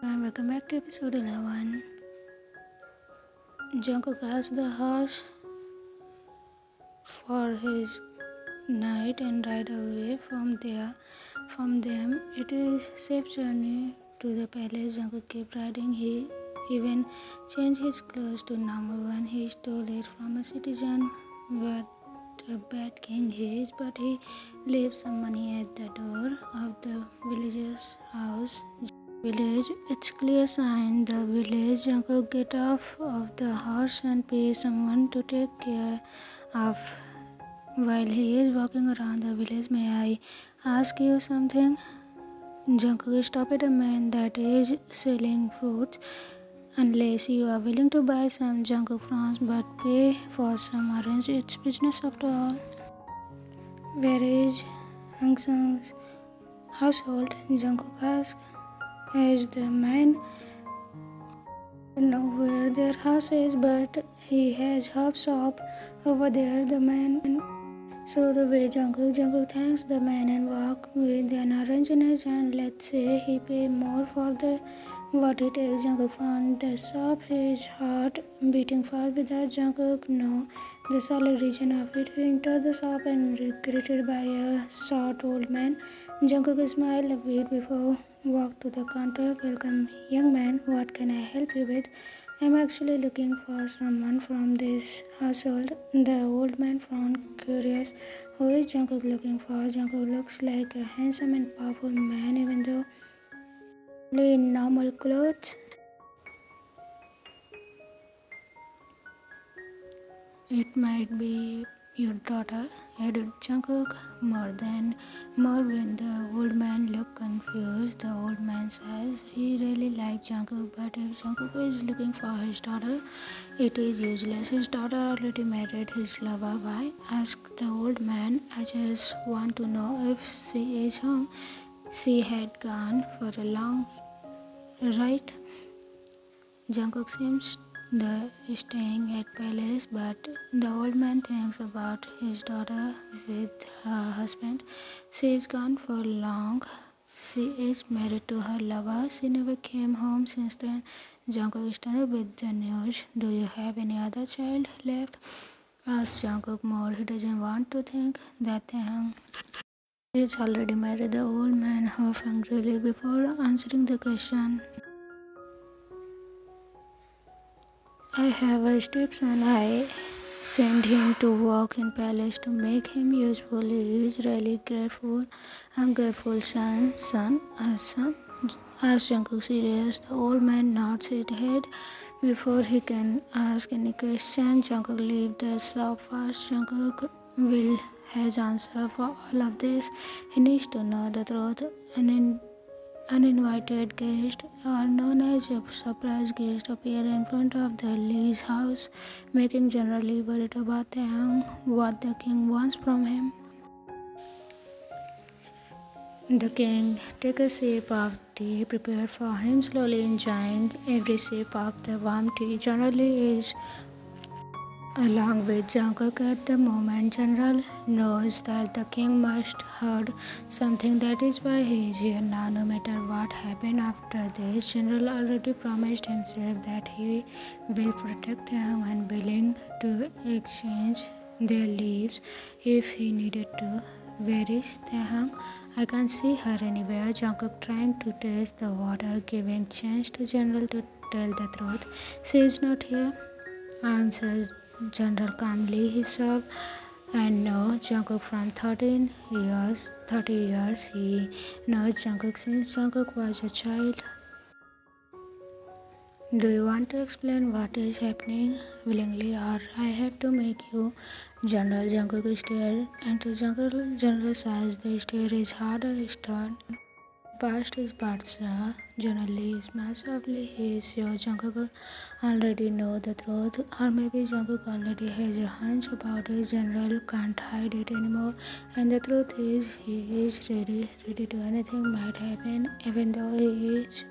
everyone, welcome back to episode 11. Jungkook asks the horse for his night and ride away from them. It is safe journey to the palace. Jungkook kept riding. He even changed his clothes to normal one. He stole it from a citizen. What a bad king he is, but he leaves some money at the door of the villager's house. It's clear sign the village. Jungkook get off of the horse and pay someone to take care of while he is walking around the village. May I ask you something? Jungkook stopped a man that is selling fruits. Unless you are willing to buy some, Jungkook frowns, but pay for some orange. It's business after all. Where is Hang Sung's household? Jungkook asks. As the man doesn't know where their house is, but he has hopes up over there. The man so the way Jungkook thanks the man and walk with an orange in his hand. Let's say he pay more for the what he takes. Jungkook found the shop, his heart beating fast without Jungkook know the solid region of it. He entered the shop and greeted by a short old man. Jungkook smiled a bit before walked to the counter. Welcome, young man. What can I help you with? I'm actually looking for someone from this household. The old man frowned, curious. Who is Jungkook looking for? Jungkook looks like a handsome and powerful man, even though only in normal clothes. It might be your daughter, added Jungkook. More when the old man looked confused. The old man says he really likes Jungkook, but if Jungkook is looking for his daughter, it is useless. His daughter already married his lover. Why? Asked the old man. I just want to know if she is home. She had gone for a long ride. Jungkook seems the staying at palace, but the old man thinks about his daughter with her husband. She is gone for long. She is married to her lover. She never came home since then. Jungkook stunned with the news. Do you have any other child left? Asked Jungkook more. He doesn't want to think that thing. He is already married. The old man huffed angrily before answering the question. I have a stepson. I sent him to work in palace to make him useful. He is really grateful. Ungrateful son. Asked Jungkook serious. The old man nods his head before he can ask any question. Jungkook leave the shop fast. Jungkook will has answer for all of this. He needs to know the truth. Uninvited guests, or known as a surprise guest, appear in front of the Lee's house, making General Lee worried about what the king wants from him. The king takes a sip of tea prepared for him, slowly enjoying every sip of the warm tea. General Lee is along with Jungkook at the moment. General knows that the king must heard something. That is why he is here now. No matter what happened after this, General already promised himself that he will protect him and willing to exchange their lives if he needed to. Where is Taekook? I can't see her anywhere. Jungkook trying to taste the water, giving chance to General to tell the truth. She is not here, answers General calmly. He saw and know Jungkook from 30 years. He knows Jungkook since Jungkook was a child. Do you want to explain what is happening willingly, or I have to make you? General Jungkook stare into General's eyes. The stare is harder, stern. Past is parts. General Lee smiles softly. He is sure Jungkook already know the truth, or maybe Jungkook already has a hunch about it. General can't hide it anymore, and the truth is he is ready to anything might happen. Even though he is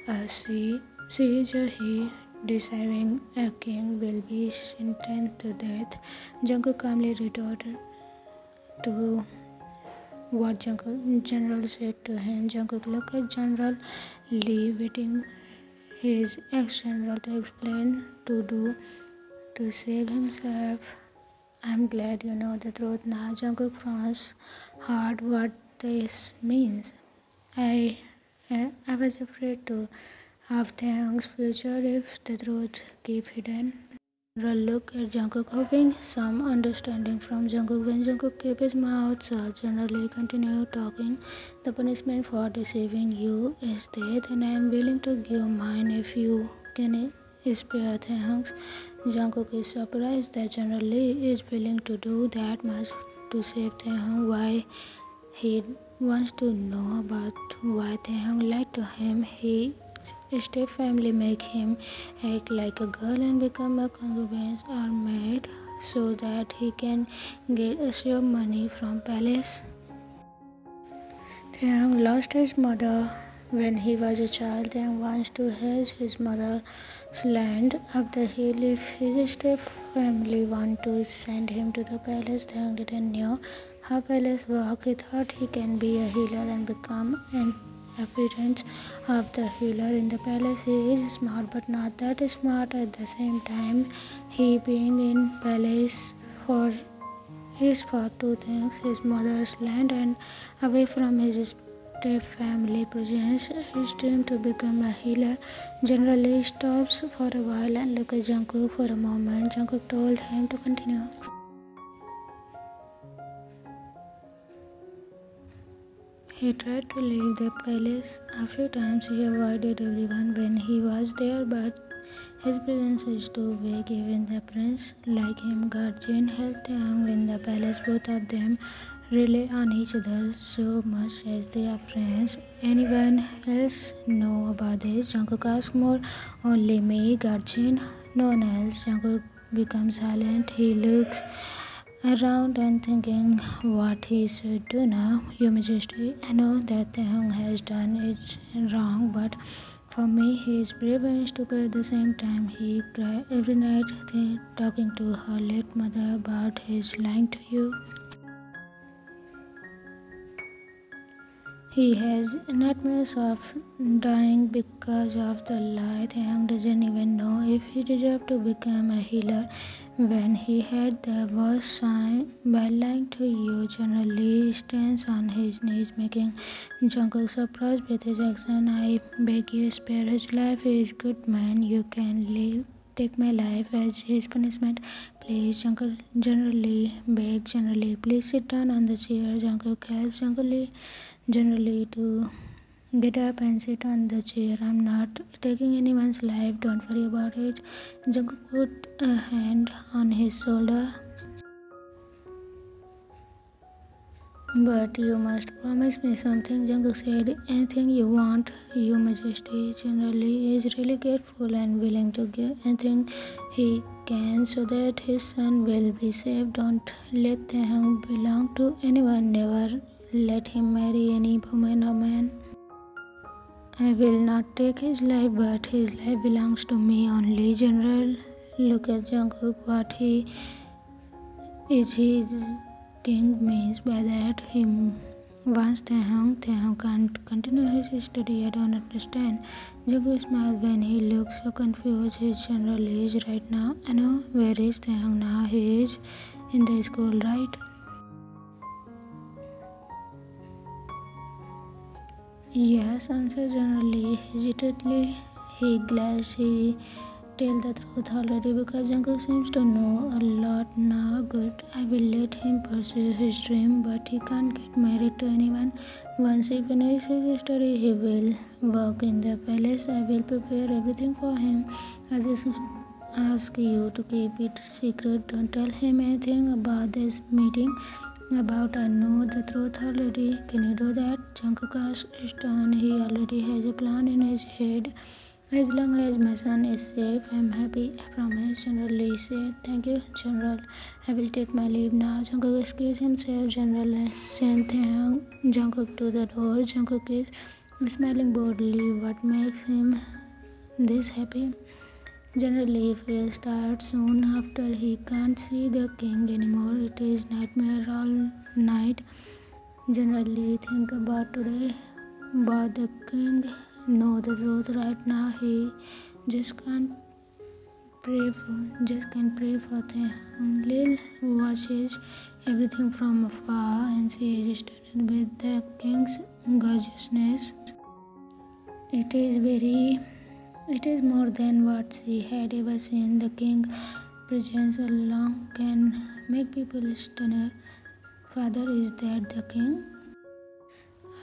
a she is a he. Deciding a king will be sentenced to death. Jungkook calmly retorted to what General said to him. Jungkook looked at General Lee, waiting his ex-general to explain to save himself. I'm glad you know the truth now. Jungkook frowned hard what this means. I was afraid to of Taehyung's future if the truth keep hidden. General looked at Jungkook, hoping some understanding from Jungkook. When Jungkook kept his mouth shut, Generally continued talking. The punishment for deceiving you is death, and I am willing to give mine if you can spare Taehyung's. Jungkook is surprised that General Lee is willing to do that much to save Taehyung. Why he wants to know about why Taehyung lied to him. His step-family make him act like a girl and become a concubine or maid so that he can get assured money from palace. Taehyung lost his mother when he was a child. Taehyung wants to hedge his mother's land up the hill if his step-family want to send him to the palace. Taehyung didn't know how palace work. He thought he can be a healer and become an appearance of the healer in the palace. He is smart but not that smart at the same time. He being in palace is for two things: his mother's land and away from his step family presence. His dream to become a healer. Generally stops for a while and look at Jungkook for a moment. Jungkook told him to continue. He tried to leave the palace a few times. He avoided everyone when he was there, but his presence is too big. Even the prince, like him, guardian, helped Taehyung in the palace. Both of them rely on each other so much as they are friends. Anyone else know about this? Jungkook asked more. Only me, guardian. No one else. Jungkook becomes silent. He looks around and thinking what he should do now. Your Majesty, I know that Taehyung has done it wrong, but for me he is brave and stupid at the same time. He cries every night talking to her late mother about his lying to you. He has nightmares of dying because of the lie. Taehyung doesn't even know if he deserves to become a healer when he had the worst sign by lying to you. Generally stands on his knees, making Jungkook surprised with his action. I beg you, spare his life. He is a good man. You can leave. Take my life as his punishment. Please, Jungkook. Generally beg. Generally, please sit down on the chair. Jungkook helps Generally to get up and sit on the chair. I'm not taking anyone's life. Don't worry about it. Jungkook put a hand on his shoulder. But you must promise me something. Jungkook said, anything you want, Your Majesty. Generally is really grateful and willing to give anything he can so that his son will be safe. Don't let Taehyung belong to anyone. Never let him marry any woman or man. I will not take his life, but his life belongs to me only. General, look at Jungkook. What he is his king means by that he wants Taehyung. Taehyung can't continue his study. I don't understand. Jungkook smiles when he looks so confused. His general is right now. I know. Where is Taehyung now? He is in the school, right? Yes, answered generally hesitantly. He glad he tell the truth already because Jungkook seems to know a lot now. Good, I will let him pursue his dream, but he can't get married to anyone. Once he finishes his study, he will work in the palace. I will prepare everything for him. I just ask you to keep it secret. Don't tell him anything about this meeting. I know the truth already. Can you do that? Jungkook asked Stone. He already has a plan in his head. As long as my son is safe, I'm happy. I promise. General Lee said. Thank you, General. I will take my leave now. Jungkook excused himself. General sent Jungkook to the door. Jungkook is smiling boldly. What makes him this happy? General Lee feels tired soon after he can't see the king anymore. It is nightmare all night. generally think about today, but the king know the truth right now. He just can't can pray for them. Lil watches everything from afar and she is stunned with the king's gorgeousness. It is very It is more than what she had ever seen. The king's presence alone can make people stunned. Father, is that the king?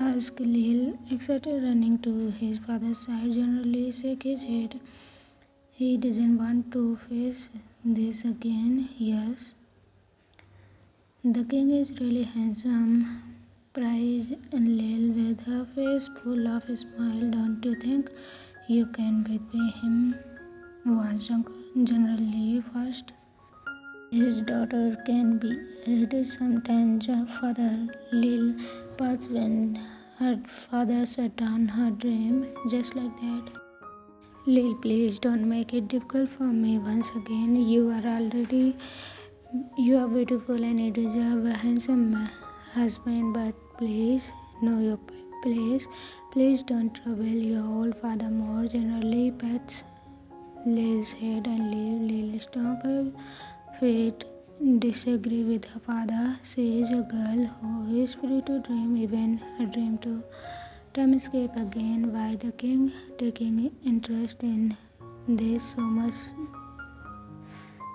Asked Lil, excited, running to his father's side. Generally shake his head. He doesn't want to face this again. Yes. The king is really handsome, praised Lil with her face full of a smile. Don't you think you can betray him once generally first? His daughter can be ready sometimes. Father Lil paused when her father shut down her dream just like that. Lil, please don't make it difficult for me once again. You are beautiful and you deserve a handsome husband, but please know your place. Please don't trouble your old father more. Generally pets Lil's head and leave Lil stomp her feet. Disagree with her father. She is a girl who is free to dream, even a dream to time escape again. Why the king taking interest in this so much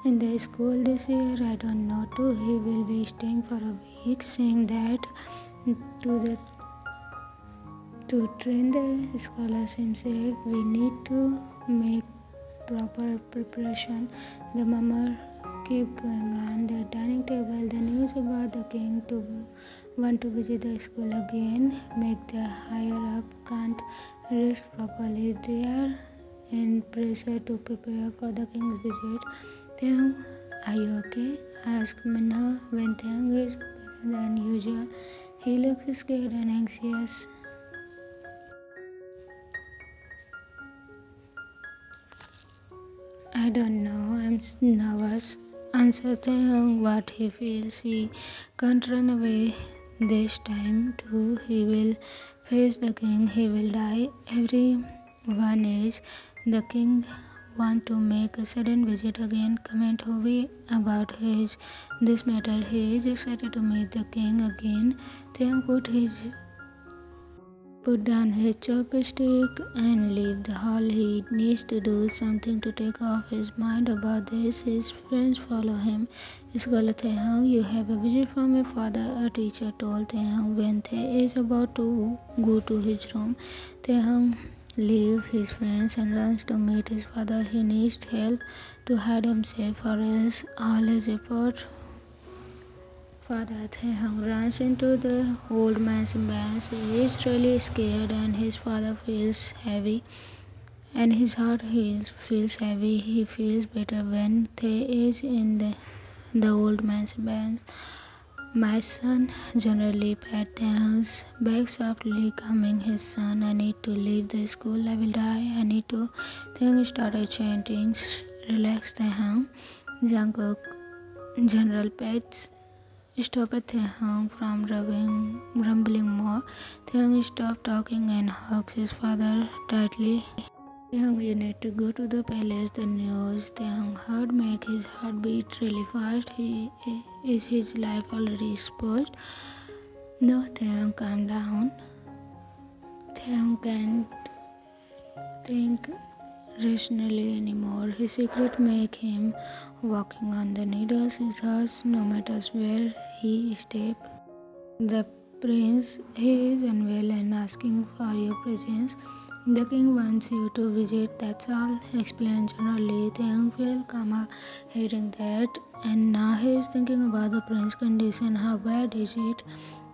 in the school this year? I don't know too. He will be staying for a week, saying that to train the scholars himself, we need to make proper preparation. The murmur keep going on the dining table. The news about the king to want to visit the school again make the higher up can't rest properly. They are in pressure to prepare for the king's visit. Taehyung, are you okay? Asked Minna when Taehyung is better than usual. He looks scared and anxious. I don't know, I'm nervous. Answered Taehyung what he feels. He can't run away this time too. He will face the king. He will die. Everyone is. The king want to make a sudden visit again. Comment Hovi about this matter. He is excited to meet the king again. Taehyung put down his chopstick and leave the hall. He needs to do something to take off his mind about this. His friends follow him. Scholar Taehyung, you have a visit from your father, a teacher told Taehyung when Tae is about to go to his room. Taehyung leaves his friends and runs to meet his father. He needs help to hide himself or else all his effort. Father Taehyung runs into the old man's bench. He is really scared and his father feels heavy. And his heart feels heavy. He feels better when Tae is in the old man's bench. My son generally pat Taehyung's back softly, calming his son. I need to leave the school. I will die. I need to. Taehyung started chanting. Relax, Taehyung. Jungkook, general pets. Stopped Taehyung from rumbling more. Taehyung stopped talking and hugged his father tightly. Taehyung, you need to go to the palace. The news Taehyung heard make his heart beat really fast. Is his life already exposed? No, Taehyung, calm down. Taehyung can't think rationally anymore. His secret make him walking on the needles. His heart, no matter where he step. The prince, he is unwell and asking for your presence. The king wants you to visit, that's all. Explained generally. Taehyung felt calmer hearing that, and now he is thinking about the prince's condition. How bad is it?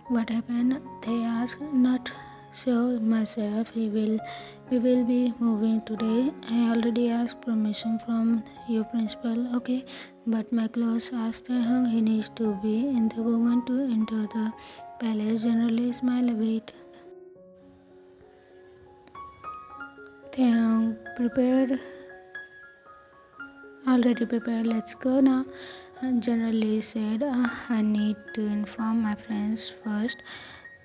What happened? They asked. Not so myself. We will be moving today. I already asked permission from your principal. Okay, but my clothes, asked Taehyung. He needs to be in the moment to enter the palace. Generally smile a bit. Taehyung already prepared. Let's go now. Generally said, I need to inform my friends first.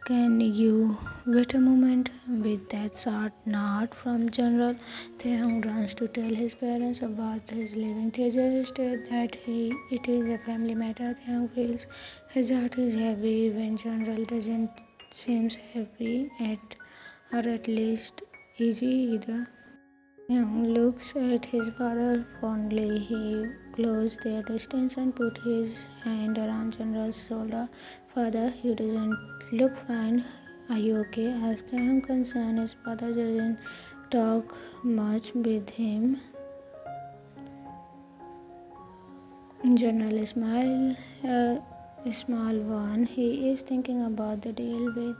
Can you wait a moment? With that short nod from General, Taehyung runs to tell his parents about his leaving. Teja states that it is a family matter. Taehyung feels his heart is heavy when General doesn't seem happy or at least easy either. Young looks at his father fondly. He closed their distance and put his hand around General's shoulder. Father, you doesn't look fine. Are you okay? Asked him concerned. His father doesn't talk much with him. General smiled, a small one. He is thinking about the deal with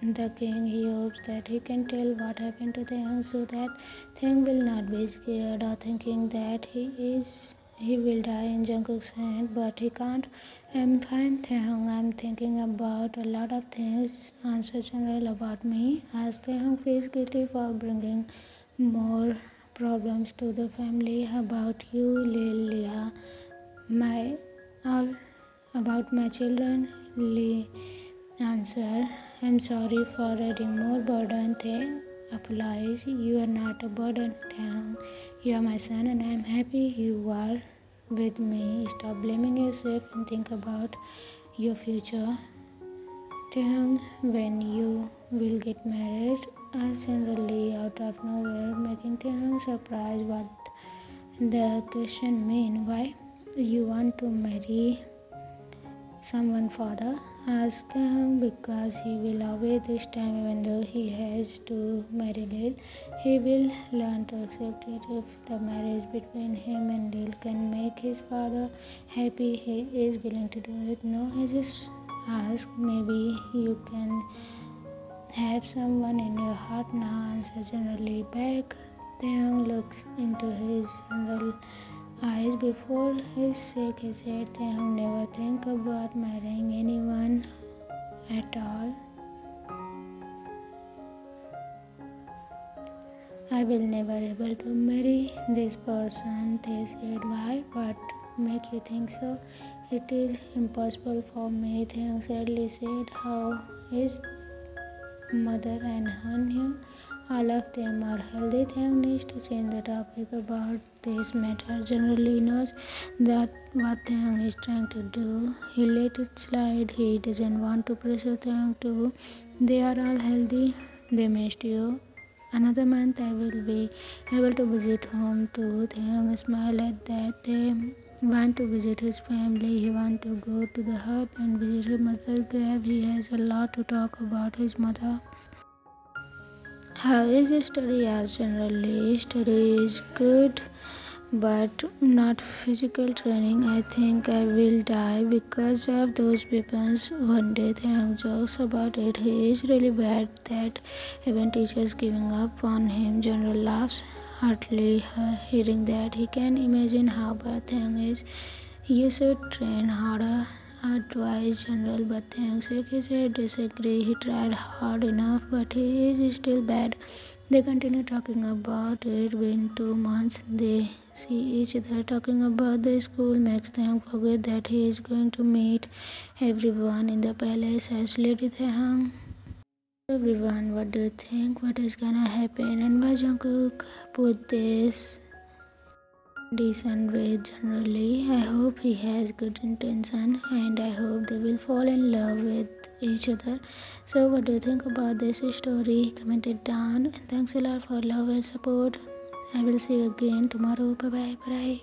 the king. He hopes that he can tell what happened to the young so that Thing will not be scared or thinking that he will die in Jungkook's hand, but he can't. I'm fine, Taehyung. I'm thinking about a lot of things. Answer General about me. As Taehyung feels guilty for bringing more problems to the family. About you, Lilia. My all about my children. Lee answer. I'm sorry for adding more burden. They apologize. You are not a burden. You are my son and I am happy you are with me. Stop blaming yourself and think about your future. Taehyung, when you will get married? Asked generally out of nowhere, making Taehyung surprised what the question mean. Why you want to marry someone, father? Asked him because he will away this time even though he has to marry Lil. He will learn to accept it if the marriage between him and Lil can make his father happy. He is willing to do it. No, I just ask. Maybe you can have someone in your heart now. Answer generally back. Taehyung looks into his general eyes before he shake his head. Taehyung never think about marrying anyone at all. I will never able to marry this person, they said. Why? What make you think so? It is impossible for me, Taehyung sadly said. How is mother and Hanyu? All of them are healthy. Taehyung needs to change the topic about this matter. Generally knows that what Taehyung is trying to do. He let it slide. He doesn't want to pressure Taehyung to. They are all healthy. They missed you. Another month I will be able to visit home too. Taehyung smiled at that. They want to visit his family. He want to go to the hut and visit his mother's grave. He has a lot to talk about his mother. How is study? As generally study is good but not physical training. I think I will die because of those weapons. One day Taehyung jokes about it. He is really bad that even teachers giving up on him. General laughs heartily hearing that. He can imagine how bad Taehyung is. You should train harder, advised General, but Taehyung shook his head, disagree. He tried hard enough, but he is still bad. They continue talking about it. Within 2 months, they see each other. Talking about the school makes Taehyung forget that he is going to meet everyone in the palace as Lady Taehyung. Everyone, what do you think? What is gonna happen? And why Jungkook put this decent way generally? I hope he has good intention and I hope they will fall in love with each other. So what do you think about this story? Comment it down and thanks a lot for love and support. I will see you again tomorrow. Bye bye.